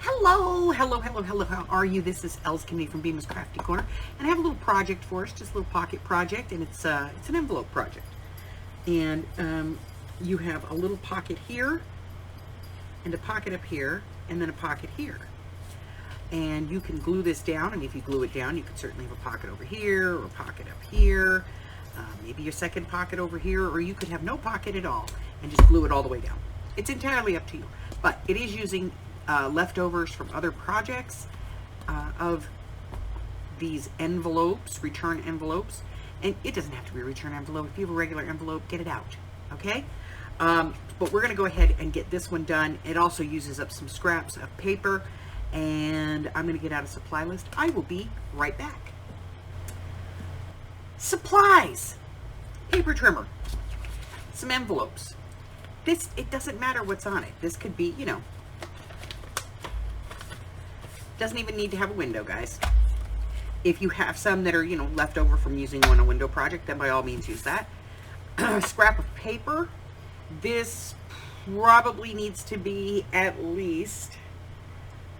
Hello. How are you? This is Els Kimney from Bemis Crafty Corner, and I have a little project for us, just a little pocket project, and it's an envelope project. And you have a little pocket here, and a pocket up here, and then a pocket here. And you can glue this down, and if you glue it down, you can certainly have a pocket over here, or a pocket up here, maybe your second pocket over here, or you could have no pocket at all, and just glue it all the way down. It's entirely up to you, but it is using leftovers from other projects of these envelopes, return envelopes, and it doesn't have to be a return envelope. If you have a regular envelope, get it out, okay? But we're gonna go ahead and get this one done. It also uses up some scraps of paper, and I'm gonna get out a supply list. I will be right back. Supplies: paper trimmer, some envelopes. It doesn't matter what's on it. This could be, doesn't even need to have a window, guys. If you have some that are, left over from using on a window project, then by all means use that. Scrap of paper. This probably needs to be at least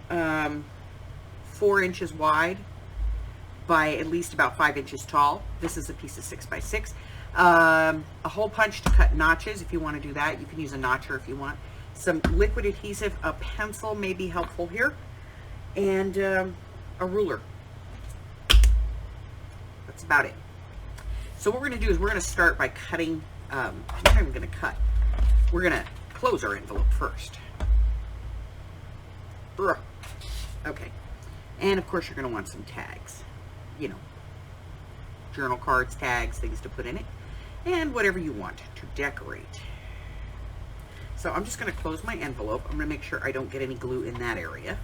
4 inches wide by at least about 5 inches tall. This is a piece of 6x6. A hole punch to cut notches. If you want to do that, you can use a notcher if you want. Some liquid adhesive. A pencil may be helpful here. And a ruler. That's about it. So what we're going to do is we're going to start by cutting. I'm not even going to cut. We're going to close our envelope first. Okay. And of course you're going to want some tags. Journal cards, tags, things to put in it. And whatever you want to decorate. So I'm just going to close my envelope. I'm going to make sure I don't get any glue in that area.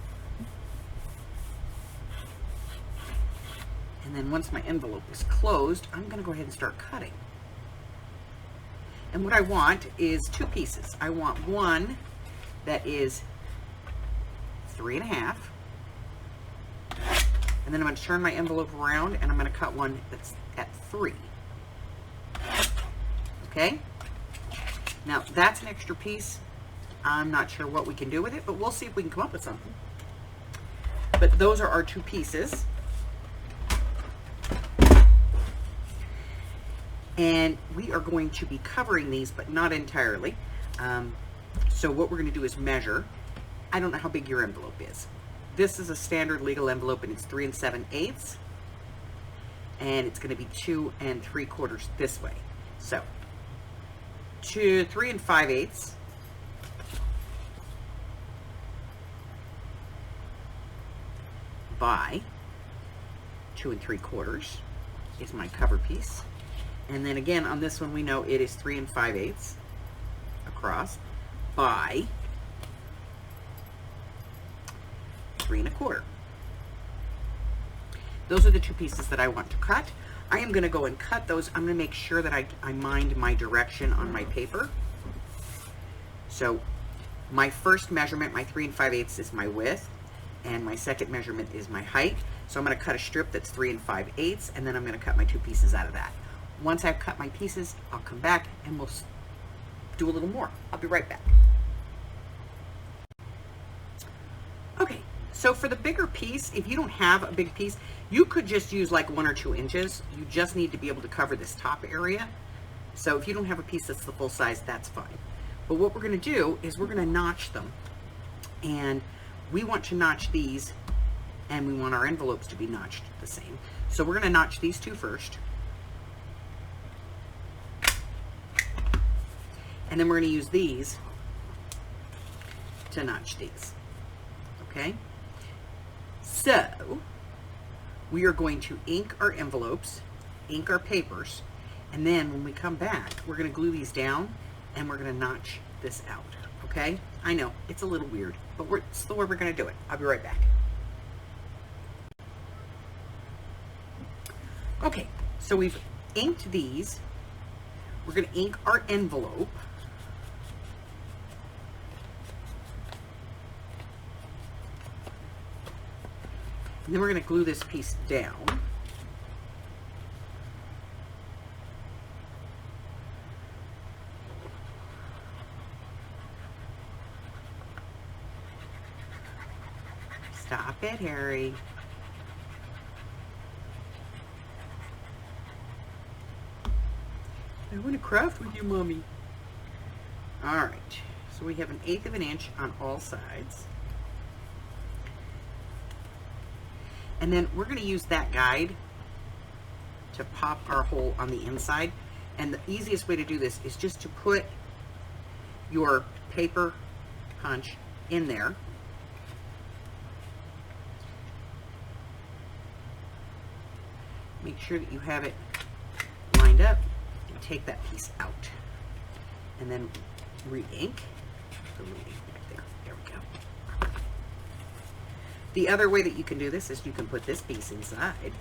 And then once my envelope is closed, I'm going to go ahead and start cutting. And what I want is 2 pieces. I want one that is 3.5. And then I'm going to turn my envelope around and I'm going to cut one that's at 3. Okay? Now that's an extra piece. I'm not sure what we can do with it, but we'll see if we can come up with something. But those are our 2 pieces. And we are going to be covering these, but not entirely. So what we're going to do is measure. I don't know how big your envelope is. This is a standard legal envelope, and it's 3 7/8. And it's going to be 2 3/4 this way. So 3 5/8. By 2 3/4 is my cover piece. And then again, on this one, we know it is 3 5/8 across by 3 1/4. Those are the 2 pieces that I want to cut. I am going to go and cut those. I'm going to make sure that I mind my direction on my paper. So my first measurement, my 3 5/8 is my width, and my second measurement is my height. So I'm going to cut a strip that's 3 5/8, and then I'm going to cut my 2 pieces out of that. Once I've cut my pieces, I'll come back and we'll do a little more. I'll be right back. Okay, so for the bigger piece, if you don't have a big piece, you could just use like 1 or 2 inches. You just need to be able to cover this top area. So if you don't have a piece that's the full size, that's fine. But what we're going to do is we're going to notch them. And we want to notch these, and we want our envelopes to be notched the same. So we're going to notch these 2 first. And then we're going to use these to notch these. Okay? So, we are going to ink our envelopes, ink our papers, and then when we come back, we're going to glue these down and we're going to notch this out. Okay? I know, it's a little weird, but it's the way we're going to do it. I'll be right back. Okay, so we've inked these. We're going to ink our envelope. And then we're going to glue this piece down. Stop it, Harry. I want to craft with you, Mommy. All right, so we have 1/8 of an inch on all sides. And then we're going to use that guide to pop our hole on the inside. And the easiest way to do this is just to put your paper punch in there. Make sure that you have it lined up and take that piece out. And then re-ink. The little ink right there. There we go. The other way that you can do this is you can put this piece inside.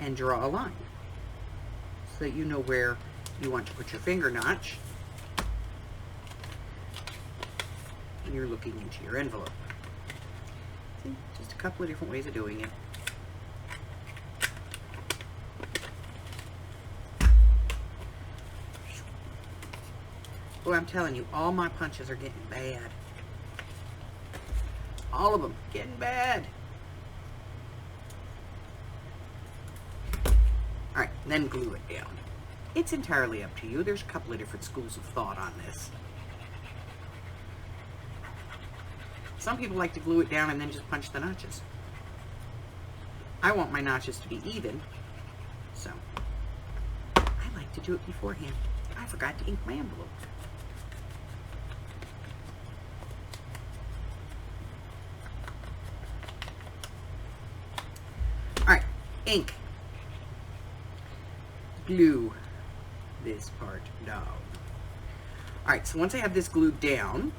And draw a line so that you know where you want to put your finger notch when you're looking into your envelope. See, just a couple of different ways of doing it. Boy, I'm telling you, all my punches are getting bad. All of them getting bad. All right, then glue it down. It's entirely up to you. There's a couple of different schools of thought on this. Some people like to glue it down and then just punch the notches. I want my notches to be even, so I like to do it beforehand. I forgot to ink my envelope. All right, ink. Glue this part down. All right, so once I have this glued down,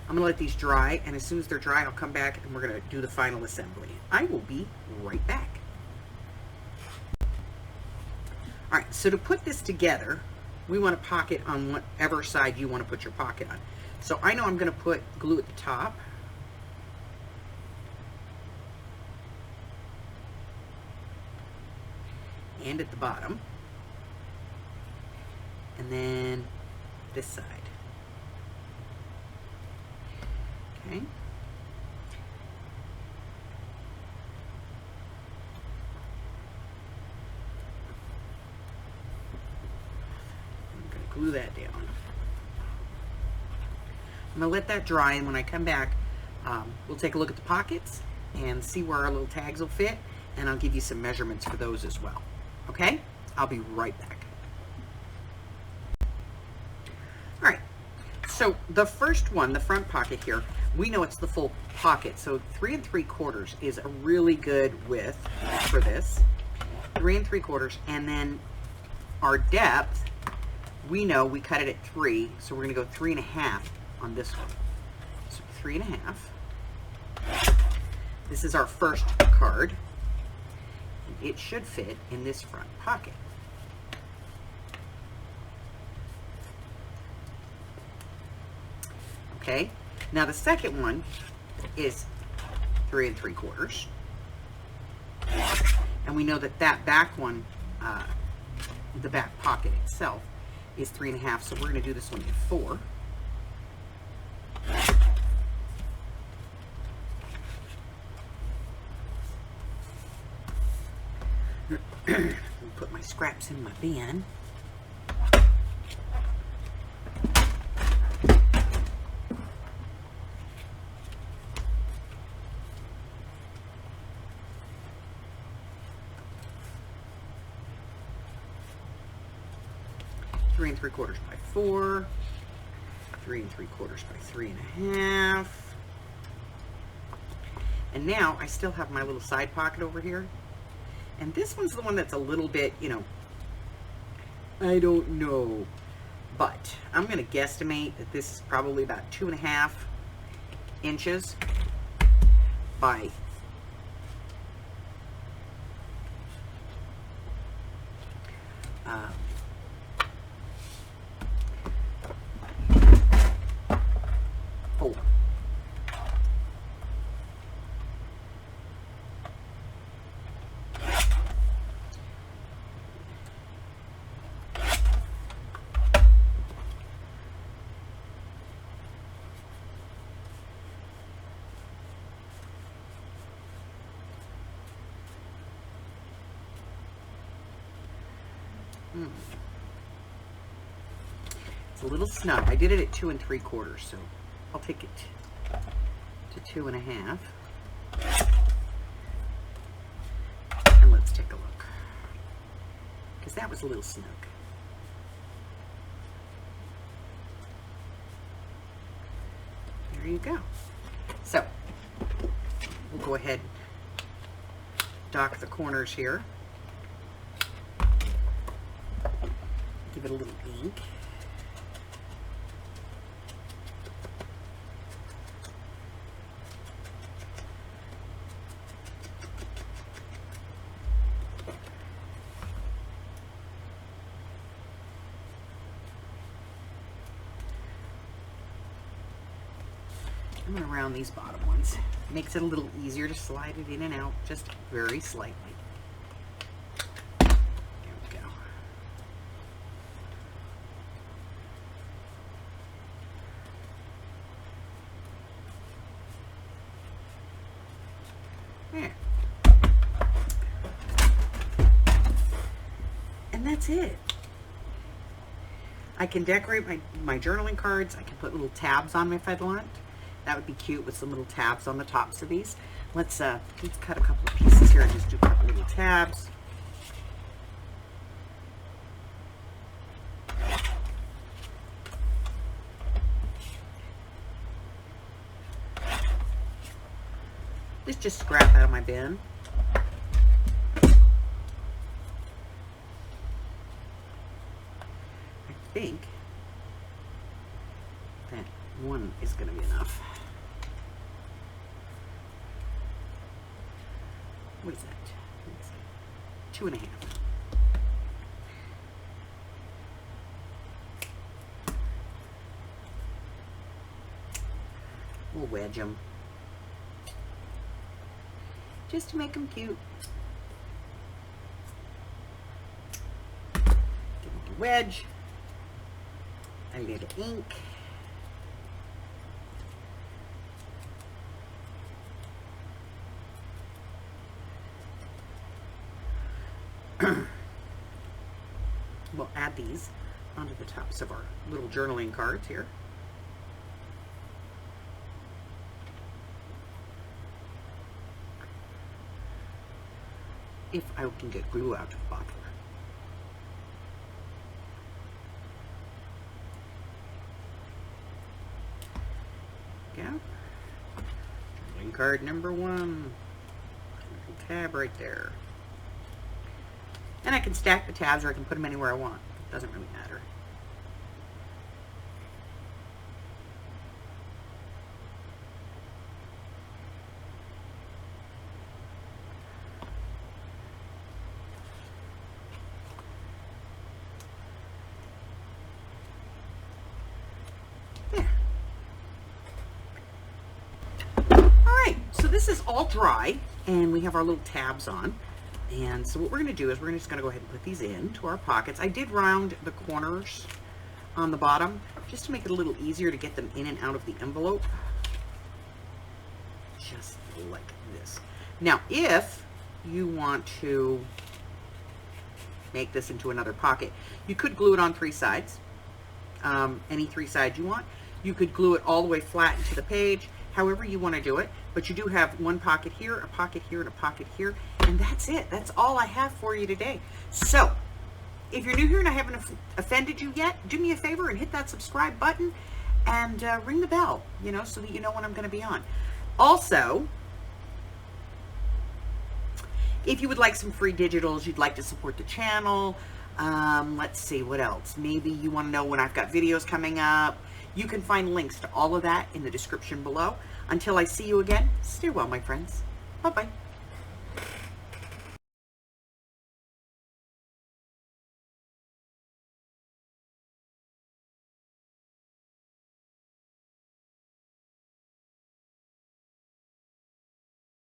I'm gonna let these dry, and as soon as they're dry, I'll come back and we're gonna do the final assembly. I will be right back. All right, so to put this together, we want a pocket on whatever side you want to put your pocket on. So I know I'm gonna put glue at the top. And at the bottom. And then this side. Okay. I'm going to glue that down. I'm going to let that dry, and when I come back, we'll take a look at the pockets and see where our little tags will fit, and I'll give you some measurements for those as well. Okay? I'll be right back. All right, so the first one, the front pocket here, we know it's the full pocket, so 3 3/4 is a really good width for this. 3 3/4, and then our depth, we know we cut it at 3, so we're gonna go 3 1/2 on this one. So 3 1/2. This is our first card. It should fit in this front pocket. Okay, now the second one is 3 3/4. And we know that that back one, the back pocket itself, is 3 1/2, so we're going to do this one in 4. Put my scraps in my bin. Three 3/4 by 4, 3 3/4 by 3 1/2. And now I still have my little side pocket over here. And this one's the one that's a little bit, you know, I don't know. But I'm going to guesstimate that this is probably about 2 1/2 inches by 4. It's a little snug. I did it at 2 3/4, so I'll take it to 2 1/2. And let's take a look, because that was a little snug. There you go. So we'll go ahead, dock the corners here. Give it a little ink. I'm going to round these bottom ones. Makes it a little easier to slide it in and out, just very slightly. There we go. There. And that's it. I can decorate my journaling cards. I can put little tabs on them if I'd want. That would be cute with some little tabs on the tops of these. Let's cut a couple of pieces here and just do a couple little tabs. This just scrap out of my bin. I think that one is going to be enough. What is that? 2 1/2. We'll wedge them just to make them cute. Give them a wedge, a little ink. We'll add these onto the tops of our little journaling cards here. If I can get glue out of the bottle. Yeah. Journaling card number 1. Little tab right there. And I can stack the tabs, or I can put them anywhere I want. It doesn't really matter. There. All right, so this is all dry, and we have our little tabs on. And so what we're going to do is we're just going to go ahead and put these into our pockets. I did round the corners on the bottom just to make it a little easier to get them in and out of the envelope. Just like this. Now, if you want to make this into another pocket, you could glue it on 3 sides. Any 3 sides you want. You could glue it all the way flat into the page, however you want to do it. But you do have one pocket here, a pocket here, and a pocket here. And that's it. That's all I have for you today. So, if you're new here and I haven't offended you yet, do me a favor and hit that subscribe button and ring the bell, you know, so that you know when I'm going to be on. Also, if you would like some free digitals, you'd like to support the channel, let's see, what else? Maybe you want to know when I've got videos coming up. You can find links to all of that in the description below. Until I see you again, stay well, my friends. Bye-bye.